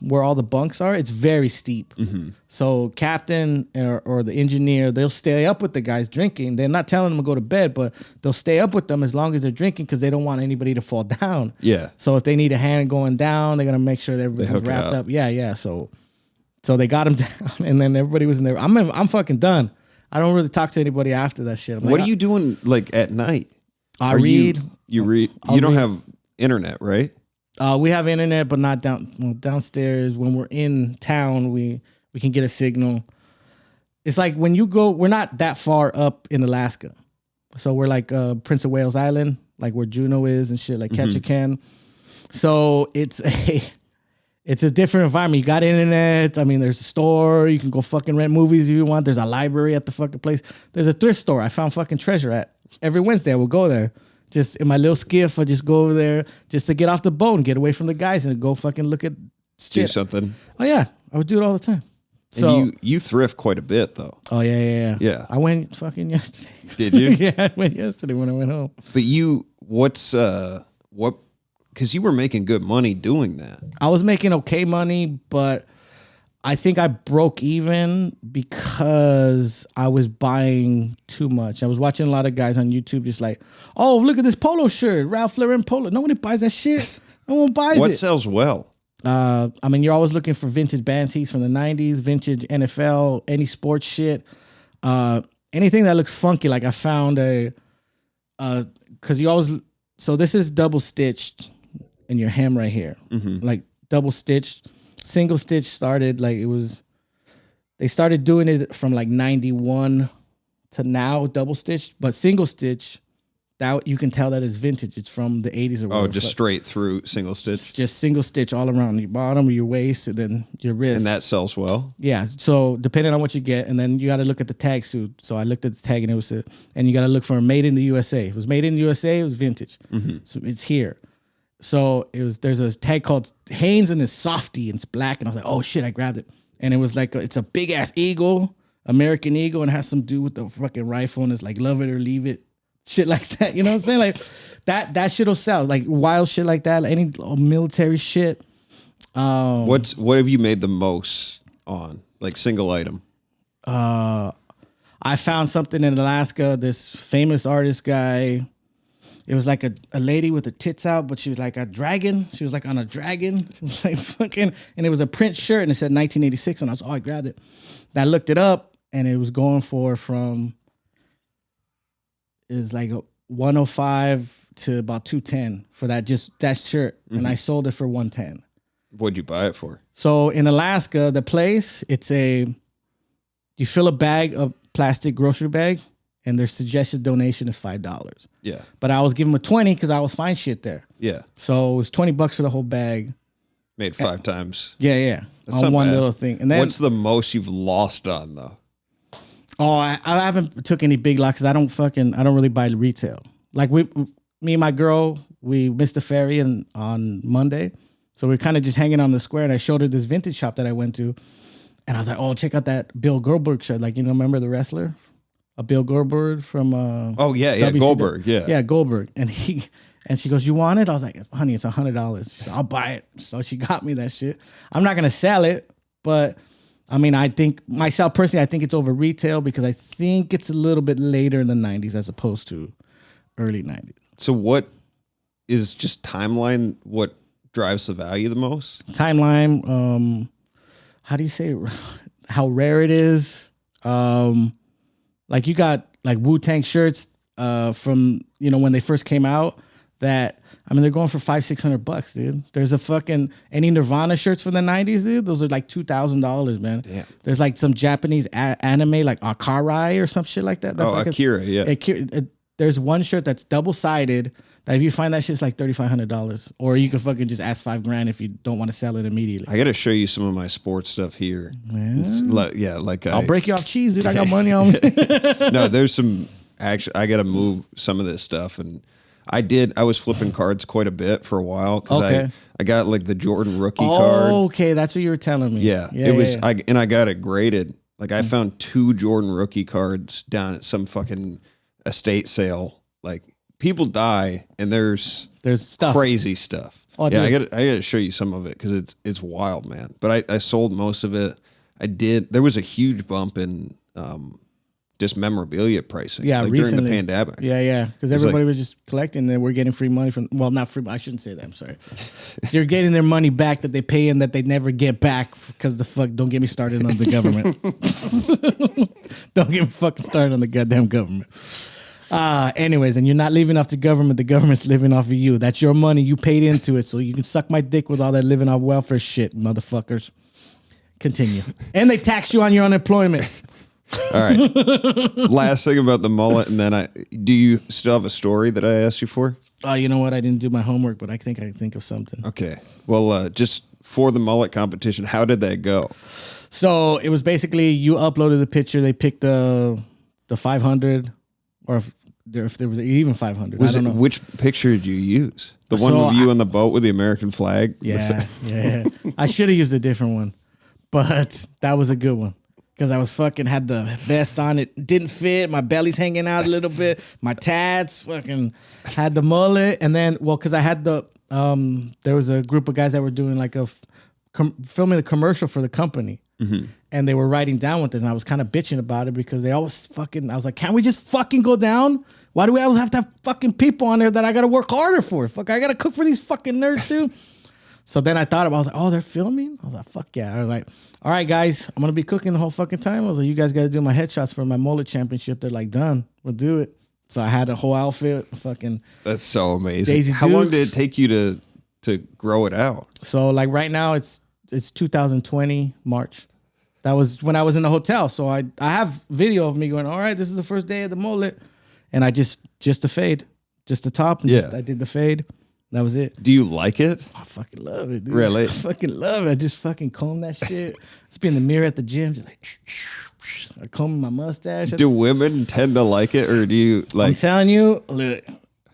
where all the bunks are, it's very steep. Mm-hmm. So captain or the engineer, they'll stay up with the guys drinking. They're not telling them to go to bed, but they'll stay up with them as long as they're drinking because they don't want anybody to fall down. Yeah. So if they need a hand going down, they're gonna make sure that everybody's wrapped up. Yeah. So they got him down, and then everybody was in there. I'm fucking done. I don't really talk to anybody after that shit. What are you doing like at night? I read. You read. You don't have internet, right? We have internet, but not downstairs. When we're in town, we can get a signal. It's like when you go, we're not that far up in Alaska. So we're like Prince of Wales Island, like where Juneau is and shit, like Ketchikan. So it's a different environment. You got internet. I mean, there's a store. You can go fucking rent movies if you want. There's a library at the fucking place. There's a thrift store I found fucking treasure at. Every Wednesday I would go there. Just in my little skiff, I just go over there just to get off the boat and get away from the guys and go fucking look at shit. Do something. Oh yeah, I would do it all the time. So and you thrift quite a bit though. Oh yeah. I went fucking yesterday. Did you? Yeah, I went yesterday when I went home. But because you were making good money doing that. I was making okay money, but I think I broke even because I was buying too much. I was watching a lot of guys on YouTube just like, oh, look at this polo shirt, Ralph Lauren polo. Nobody buys that shit. No one buys it. What sells well? I mean, you're always looking for vintage band tees from the 90s, vintage NFL, any sports shit. Anything that looks funky. Like I found so this is double stitched in your hem right here. Mm-hmm. Like double stitched. Single stitch started they started doing it from like 91 to now, double stitched, but single stitch, that you can tell that it's vintage. It's from the 80s or whatever. Oh, just straight through single stitch? It's just single stitch all around your bottom, your waist, and then your wrist. And that sells well? Yeah. So depending on what you get, and then you got to look at the tag suit. So I looked at the tag and it was, and you got to look for made in the USA. If it was made in the USA, it was vintage. Mm-hmm. So it's here. So there's a tag called Hanes and it's softy and it's black. And I was like, oh shit, I grabbed it. And it was like, it's a big ass eagle, American eagle, and it has some dude with the fucking rifle and it's like, love it or leave it. Shit like that. You know what I'm saying? Like that shit'll sell. Like wild shit like that, like any military shit. What have you made the most on? Like single item? I found something in Alaska, this famous artist guy. It was like a lady with her tits out, but she was like a dragon. She was like on a dragon. She was like fucking, and it was a print shirt and it said 1986. And I grabbed it. And I looked it up and it was going is like 105 to about 210 for that shirt. Mm-hmm. And I sold it for 110. What'd you buy it for? So in Alaska, the place, you fill a bag of plastic grocery bag. And their suggested donation is $5. Yeah. But I was giving them a 20 because I was fine shit there. Yeah. So it was $20 for the whole bag. Made 5 times. Yeah. That's on one little thing. And then what's the most you've lost on though? Oh, I haven't took any big lots because I don't really buy retail. Like me and my girl, we missed the ferry on Monday. So we're kind of just hanging on the square and I showed her this vintage shop that I went to. And I was like, oh, check out that Bill Goldberg shirt. Like, remember the wrestler? A Bill Goldberg from WCW. Goldberg, yeah, Goldberg, and she goes, you want it? I was like, honey, it's $100. She said, I'll buy it. So she got me that shit. I'm not gonna sell it, but I mean, I think myself personally, I think it's over retail because I think it's a little bit later in the 90s as opposed to early 90s. So what is just timeline? What drives the value the most? Timeline. How do you say how rare it is? Like you got like Wu-Tang shirts from when they first came out. that, I mean, they're going for $500-600, dude. There's a fucking any Nirvana shirts from the 90s, dude. Those are like $2,000, man. Damn. There's like some Japanese anime like Akarai or some shit like that. That's like Akira, there's one shirt that's double-sided that if you find that shit's like $3,500, or you can fucking just ask $5,000 if you don't want to sell it immediately. I got to show you some of my sports stuff here. I'll break you off cheese, dude. I got money on me. No, there's some actually. I got to move some of this stuff, and I was flipping cards quite a bit for a while because I got like the Jordan rookie card. Okay, that's what you were telling me. Yeah, it was. Yeah. I got it graded. Like I found 2 Jordan rookie cards down at some fucking estate sale. Like people die, and there's stuff, crazy stuff. Oh, yeah, I got to show you some of it because it's wild, man. But I sold most of it. I did. There was a huge bump in just memorabilia pricing. Yeah, like recently. during the pandemic. Yeah, because everybody was just collecting, and we're getting free money from. Well, not free. I shouldn't say that. I'm sorry. They're getting their money back that they pay in that they never get back because the fuck. Don't get me started on the government. Don't get me fucking started on the goddamn government. Anyways, and you're not living off the government. The government's living off of you. That's your money. You paid into it, so you can suck my dick with all that living off welfare shit, motherfuckers. Continue. And they tax you on your unemployment. All right. Last thing about the mullet, and then do you still have a story that I asked you for? You know what? I didn't do my homework, but I think I think of something. Okay. Well, just for the mullet competition, how did that go? So it was basically you uploaded the picture. They picked the 500, or if there was even 500. I don't know. Which picture did you use? The one of you on the boat with the American flag? Yeah. I should have used a different one, but that was a good one. Because I was fucking had the vest on, it didn't fit. My belly's hanging out a little bit. My tats fucking had the mullet, and then because I had the there was a group of guys that were doing like filming a commercial for the company, and they were writing down with this, and I was kind of bitching about it because they always fucking. I was like, can't we just fucking go down? Why do we always have to have fucking people on there that I got to work harder for? Fuck, I got to cook for these fucking nerds too. So then I thought about it. I was like, oh, they're filming? I was like, fuck yeah. I was like, all right, guys, I'm going to be cooking the whole fucking time. I was like, you guys got to do my headshots for my mullet championship. They're like, done. We'll do it. So I had a whole outfit. Fucking. That's so amazing. How long did it take you to grow it out? So like right now it's 2020 March. That was when I was in the hotel. So I have video of me going, all right, this is the first day of the mullet. And I just the fade, just the top. And I did the fade. That was it. Do you like it? I fucking love it, dude. Really? I fucking love it. I just fucking comb that shit. Just be in the mirror at the gym, just like I comb my mustache. Do women tend to like it, or do you like? I'm telling you, look,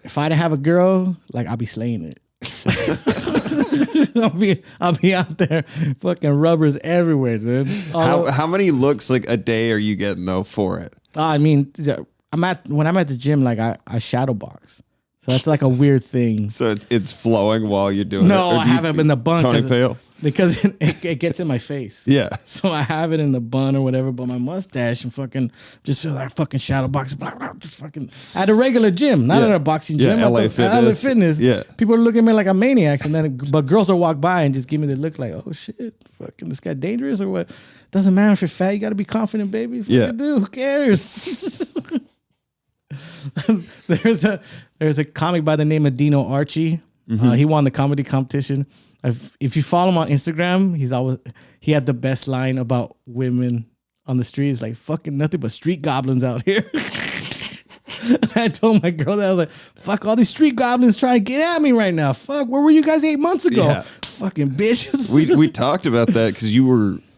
if I didn't have a girl, like I'll be slaying it. I'll be out there, fucking rubbers everywhere, dude. How many looks like a day are you getting though for it? I mean, when I'm at the gym, like I shadow box. So that's like a weird thing. So it's flowing while you're doing it? No, I have it in the bun. Tony Pale? Because it gets in my face. Yeah. So I have it in the bun or whatever, but my mustache and fucking just feel like fucking shadow box. Blah, blah, just fucking at a regular gym, not at a boxing gym. Yeah, LA Fitness. LA Fitness. Yeah. People are looking at me like I'm maniacs, but girls will walk by and just give me the look like, oh shit, fucking this guy dangerous or what? Doesn't matter if you're fat, you got to be confident, baby. Fucking do. Who cares? There's a comic by the name of Dino Archie. He won the comedy competition. If you follow him on Instagram, he had the best line about women on the streets, like fucking nothing but street goblins out here. And I told my girl that I was like, fuck all these street goblins trying to get at me right now. Fuck, where were you guys 8 months ago? Yeah. Fucking bitches. We talked about that because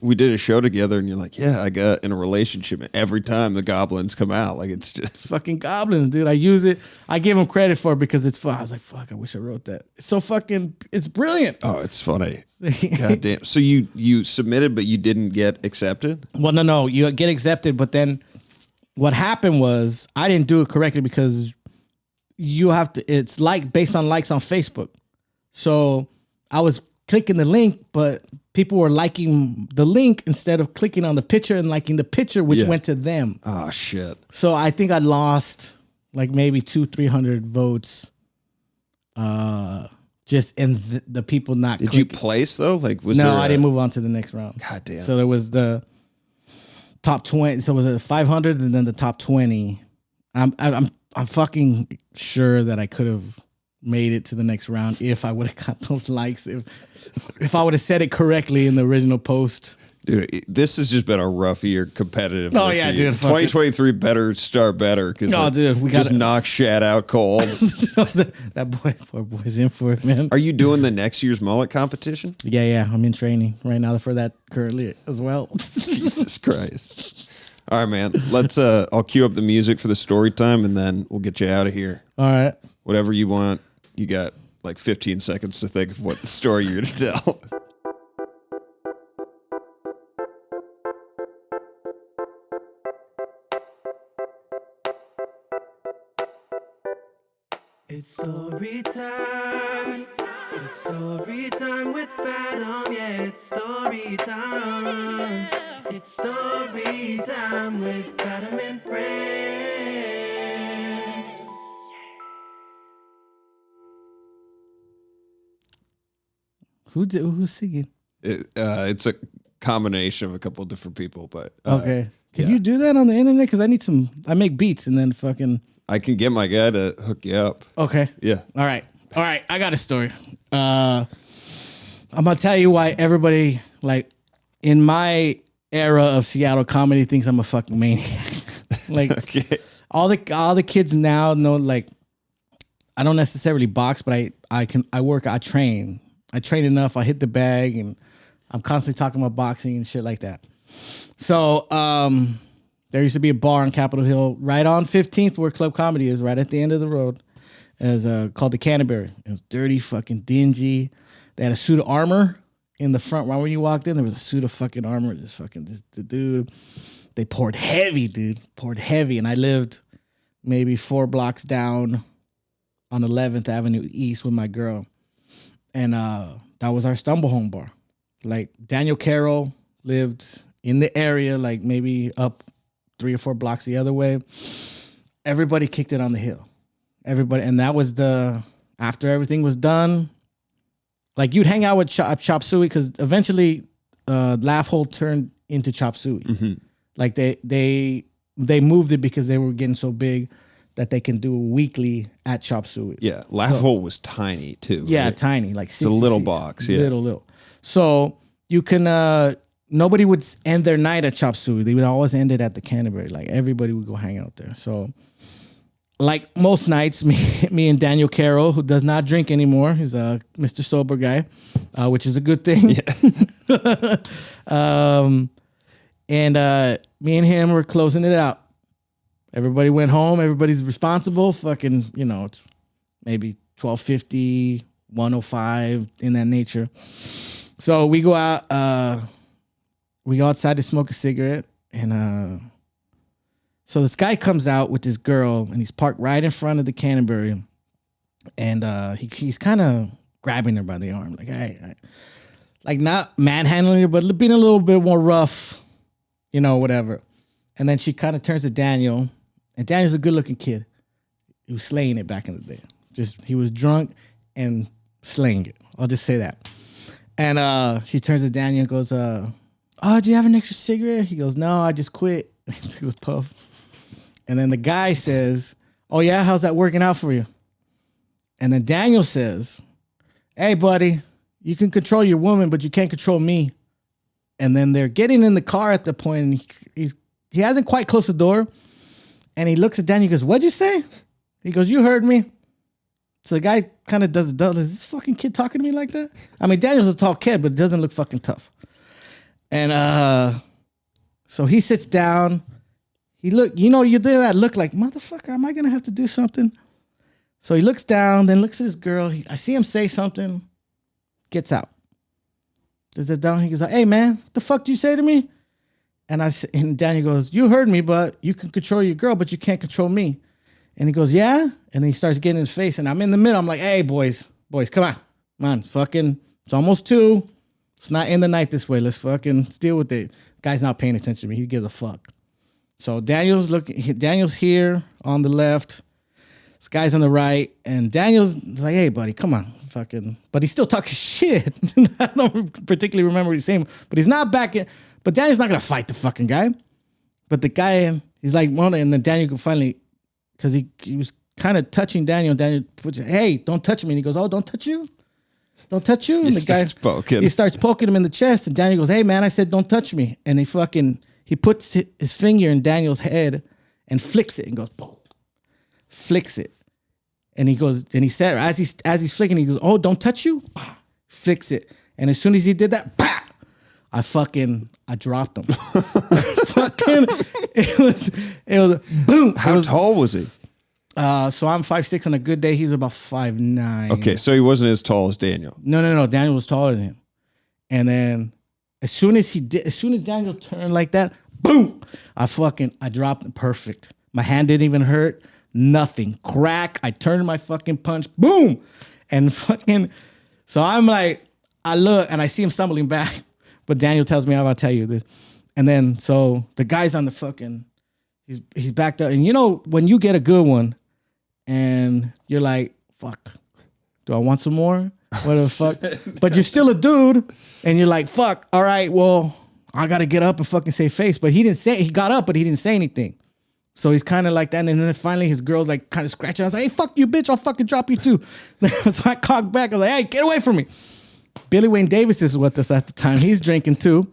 we did a show together and you're like, yeah, I got in a relationship and every time the goblins come out, like it's just fucking goblins, dude. I use it. I give them credit for it because it's fun. I was like, fuck, I wish I wrote that. It's so fucking, it's brilliant. Oh, it's funny. God damn. So you submitted, but you didn't get accepted? Well, no, you get accepted, but then what happened was I didn't do it correctly because you have to, it's like based on likes on Facebook. So I was clicking the link, but people were liking the link instead of clicking on the picture and liking the picture, which went to them. Oh, shit. So I think I lost like maybe 200-300 votes. Just in the people not Did you place though? Like I didn't move on to the next round. God damn. So there was the top 20. So it was a 500 and then the top 20. I'm fucking sure that I could have made it to the next round if I would have got those likes. If I would have said it correctly in the original post. Dude, this has just been a rough year competitively. Oh, yeah, dude. 2023 better start better because we just knock Shad out cold. That poor boy's in for it, man. Are you doing the next year's mullet competition? Yeah. I'm in training right now for that currently as well. Jesus Christ. All right, man. Let's I'll cue up the music for the story time and then we'll get you out of here. All right. Whatever you want. You got like 15 seconds to think of what the story you're going to tell. It's story time. It's story time with Badam. Yeah, it's story time. It's story time with Badam and friends. Who's singing? It's a combination of a couple of different people, but okay. Can you do that on the internet? Because I make beats and then fucking. I can get my guy to hook you up. Okay. Yeah. All right. I got a story. I'm gonna tell you why everybody like in my era of Seattle comedy thinks I'm a fucking maniac. Like Okay. all the kids now know like I don't necessarily box, but I train. I train enough. I hit the bag and I'm constantly talking about boxing and shit like that. So there used to be a bar on Capitol Hill right on 15th where Club Comedy is, right at the end of the road. It was called the Canterbury. It was dirty, fucking dingy. They had a suit of armor in the front. Right when you walked in, there was a suit of fucking armor. The dude. They poured heavy, dude. Poured heavy. And I lived maybe 4 blocks down on 11th Avenue East with my girl. And that was our stumble home bar. Like Daniel Carroll lived in the area, like maybe up 3 or 4 blocks the other way. Everybody kicked it on the hill. Everybody, and that was after everything was done. Like you'd hang out with Chop Suey because eventually, Laugh Hole turned into Chop Suey. Mm-hmm. Like they moved it because they were getting so big that they can do a weekly at Chop Suey. Yeah, Laugh Hole was tiny too. Yeah, right? tiny, like 60 a little seats. box. Yeah, little. So you can. Nobody would end their night at Chop Suey. They would always end it at the Canterbury. Like everybody would go hang out there. So, like most nights, me and Daniel Carroll, who does not drink anymore, he's a Mr. Sober guy, which is a good thing. Yeah. Me and him were closing it out. Everybody went home. Everybody's responsible. Fucking, it's maybe 12:50, 1:05 in that nature. So we go out. We go outside to smoke a cigarette, and so this guy comes out with this girl, and he's parked right in front of the Canterbury, and he's kind of grabbing her by the arm, like hey, like not manhandling her, but being a little bit more rough, whatever. And then she kind of turns to Daniel, and Daniel's a good-looking kid. He was slaying it back in the day. He was drunk and slaying it. I'll just say that. And she turns to Daniel and goes, "Oh, do you have an extra cigarette?" He goes, "No, I just quit." He took a puff. And then the guy says, "Oh yeah, how's that working out for you?" And then Daniel says, "Hey buddy, you can control your woman, but you can't control me." And then they're getting in the car at the point, and he hasn't quite closed the door. And he looks at Daniel and goes, "What'd you say?" He goes, "You heard me." So the guy kind of does a double. Is this fucking kid talking to me like that? I mean, Daniel's a tall kid, but doesn't look fucking tough. And so he sits down. You do that look like, motherfucker, am I going to have to do something? So he looks down, then looks at his girl. I see him say something, gets out. Does it down? He goes, "Hey, man, what the fuck do you say to me?" And Daniel goes, "You heard me, but you can control your girl, but you can't control me." And he goes, "Yeah?" And then he starts getting in his face, and I'm in the middle. I'm like, "Hey, boys, come on, it's almost 2. It's not in the night this way. Let's fucking deal with it." Guy's not paying attention to me. He gives a fuck. So Daniel's here on the left. This guy's on the right. And Daniel's like, "Hey, buddy, come on." But he's still talking shit. I don't particularly remember what he's saying. But he's not back in. But Daniel's not going to fight the fucking guy. But the guy, he's like, well, and then Daniel can finally, because he was kind of touching Daniel. Daniel puts, hey, don't touch me. And he goes, oh, don't touch you? Don't touch you? And the guy, he starts poking him in the chest. And Daniel goes, hey, man, I said don't touch me. And he puts his finger in Daniel's head and flicks it and goes, boom, flicks it. And he goes, and he said, as he's flicking, he goes, oh, don't touch you? Flicks it. And as soon as he did that, bah! I dropped him. It was boom. How tall was he? So I'm 5'6" on a good day. He's about 5'9". Okay, so he wasn't as tall as Daniel. No. Daniel was taller than him. And then as soon as Daniel turned like that, boom, I dropped him. Perfect. My hand didn't even hurt. Nothing. Crack. I turned my fucking punch. Boom. And so I'm like, I look and I see him stumbling back. But Daniel tells me, I'll tell you this. And then, so the guy's on the he's backed up. And you know, when you get a good one and you're like, fuck, do I want some more? What the fuck? But you're still a dude and you're like, fuck, all right, well, I got to get up and fucking save face. But he got up, but he didn't say anything. So he's kind of like that. And then finally his girl's like kind of scratching. I was like, hey, fuck you, bitch. I'll fucking drop you too. So I cocked back. I was like, hey, get away from me. Billy Wayne Davis is with us at the time. He's drinking too.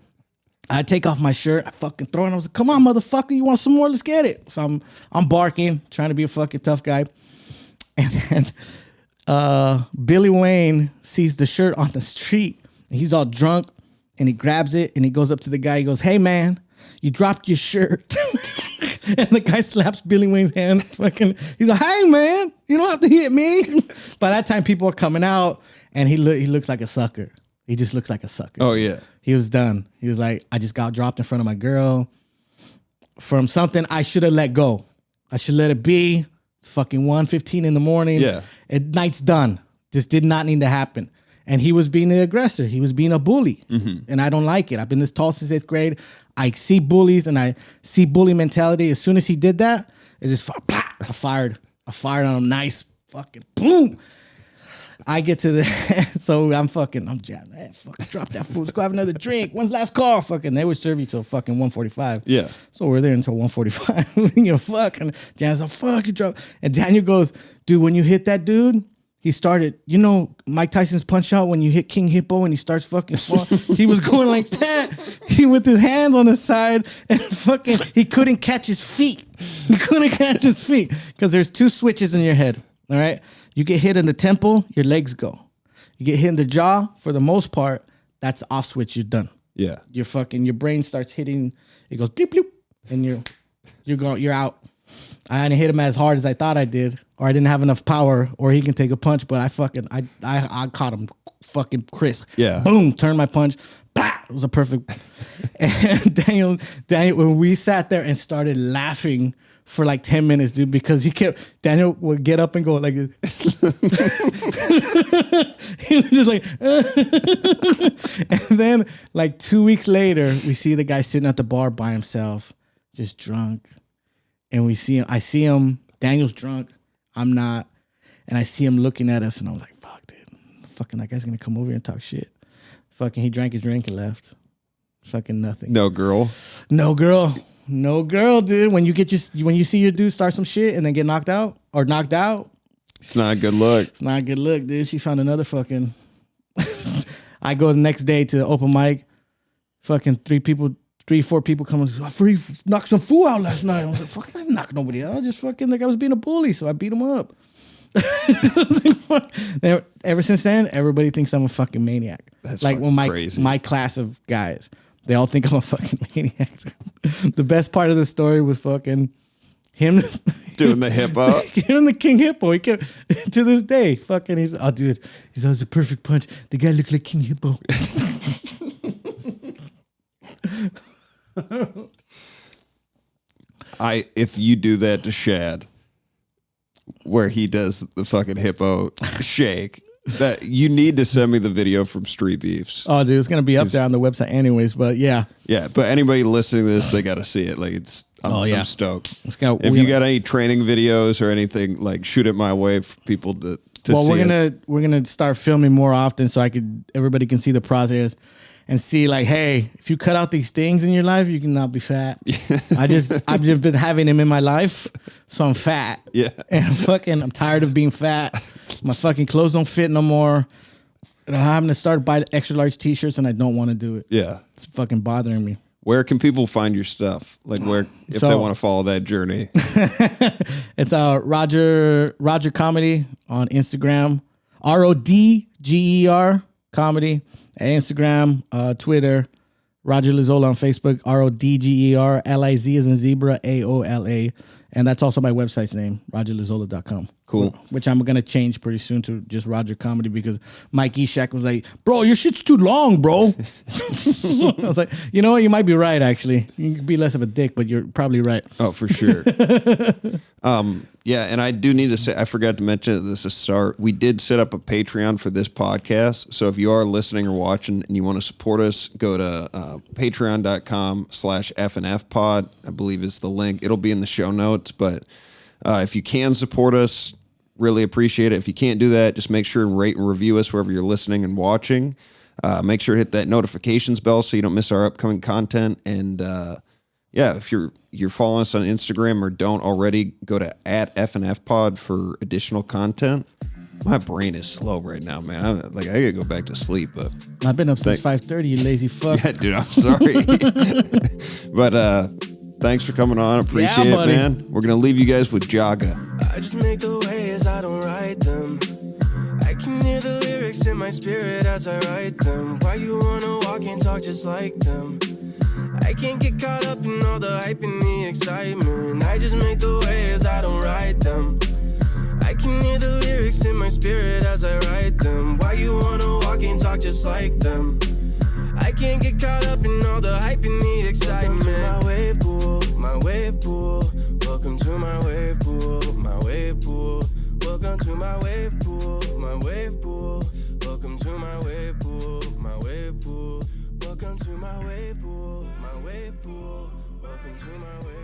I take off my shirt. I fucking throw it. I was like, come on, motherfucker. You want some more? Let's get it. So I'm barking, trying to be a fucking tough guy. And then Billy Wayne sees the shirt on the street. And he's all drunk. And he grabs it. And he goes up to the guy. He goes, hey, man, you dropped your shirt. And the guy slaps Billy Wayne's hand. He's like, hey, man, you don't have to hit me. By that time, people are coming out. And he looks like a sucker. He just looks like a sucker. Oh, yeah. He was done. He was like, I just got dropped in front of my girl from something I should have let go. I should let it be. It's fucking 1:15 in the morning. Yeah. Night's done. This did not need to happen. And he was being the aggressor. He was being a bully. Mm-hmm. And I don't like it. I've been this tall since 8th grade. I see bullies and I see bully mentality. As soon as he did that, it just, I fired on him. Nice fucking boom. I get to so I'm jamming. Hey, fucking drop that food. Let's go have another drink. When's last call? Fucking, they would serve you till fucking 1:45. Yeah. So we're there until 1:45. You know, fucking, Jan's like, fuck, you drop. And Daniel goes, dude, when you hit that dude, he started, you know, Mike Tyson's punch out when you hit King Hippo and he starts fucking he was going like that. He with his hands on the side and fucking, he couldn't catch his feet. He couldn't catch his feet because there's 2 switches in your head. All right. You get hit in the temple, your legs go. You get hit in the jaw, for the most part, that's off switch, you're done. Yeah. Your brain starts hitting, it goes bloop, bloop, and you're out. I didn't hit him as hard as I thought I did, or I didn't have enough power, or he can take a punch, but I caught him fucking crisp. Yeah. Boom, turned my punch. Blah, it was a perfect. And Daniel, when we sat there and started laughing for like 10 minutes, dude, because Daniel would get up and go like, he was just like, and then like 2 weeks later, we see the guy sitting at the bar by himself, just drunk. And I see him, Daniel's drunk, I'm not. And I see him looking at us and I was like, fuck, dude, fucking that guy's gonna come over here and talk shit. Fucking, he drank his drink and left. Fucking nothing. No girl, dude. When you see your dude start some shit and then get knocked out, it's not a good look. It's not a good look, dude. She found another fucking. I go the next day to the open mic. Fucking 3-4 people come and free knocked some fool out last night. I was like, fuck, I didn't knock nobody out. I just fucking like I was being a bully, so I beat him up. Ever since then, everybody thinks I'm a fucking maniac. That's like when crazy. my class of guys. They all think I'm a fucking maniac. The best part of the story was fucking him doing the hippo. Doing the King Hippo. He kept, to this day, fucking, dude, he's always a perfect punch. The guy looks like King Hippo. If you do that to Shad, where he does the fucking hippo shake, that you need to send me the video from Street Beefs. Oh, dude, it's gonna be up there on the website anyways. But yeah, but anybody listening to this, they got to see it. Like I'm stoked. If you got any training videos or anything, like shoot it my way for people to see. Well, we're gonna start filming more often so everybody can see the process. and see like, hey, if you cut out these things in your life, you can not be fat. I've just been having them in my life, so I'm fat. Yeah. And I'm tired of being fat. My fucking clothes don't fit no more. And I'm having to start buying extra large t-shirts and I don't want to do it. Yeah. It's fucking bothering me. Where can people find your stuff? Like where, if they want to follow that journey? It's Rodger Comedy on Instagram. RODGER Comedy at Instagram, Twitter. Rodget Lizaola on Facebook. RODGER LIZ as in zebra AOLA. And that's also my website's name, rodgetlizaola.com. Cool. Which I'm going to change pretty soon to just Rodger Comedy because Mike Eshak was like, bro, your shit's too long, bro. I was like, you know what? You might be right, actually. You can be less of a dick, but you're probably right. Oh, for sure. Yeah, and I do need to say, I forgot to mention at this start, we did set up a Patreon for this podcast. So if you are listening or watching and you want to support us, go to patreon.com/FNFpod, I believe is the link. It'll be in the show notes. But if you can support us, really appreciate it. If you can't do that, just make sure and rate and review us wherever you're listening and watching. Make sure to hit that notifications bell so you don't miss our upcoming content. And yeah, if you're following us on Instagram or don't already, go to @FNFpod for additional content. My brain is slow right now, man. I gotta go back to sleep. But I've been up since 5:30, you lazy fuck. yeah, dude, I'm sorry. But thanks for coming on. Appreciate it, buddy. man. We're gonna leave you guys with Jaga. I just make the waves, I don't write them. I can hear the lyrics in my spirit as I write them. Why you wanna walk and talk just like them? I can't get caught up in all the hype and the excitement. I just make the waves, I don't write them. I can hear the lyrics in my spirit as I write them. Why you wanna walk and talk just like them? I can't get caught up in all the hype and the excitement. Welcome to my wave pool, my wave pool. Welcome to my wave pool, my wave pool. Welcome to my wave pool, my wave pool. Welcome to my wave pool, my wave pool. Welcome to my wave pool, my wave pool. Welcome to my wave pool.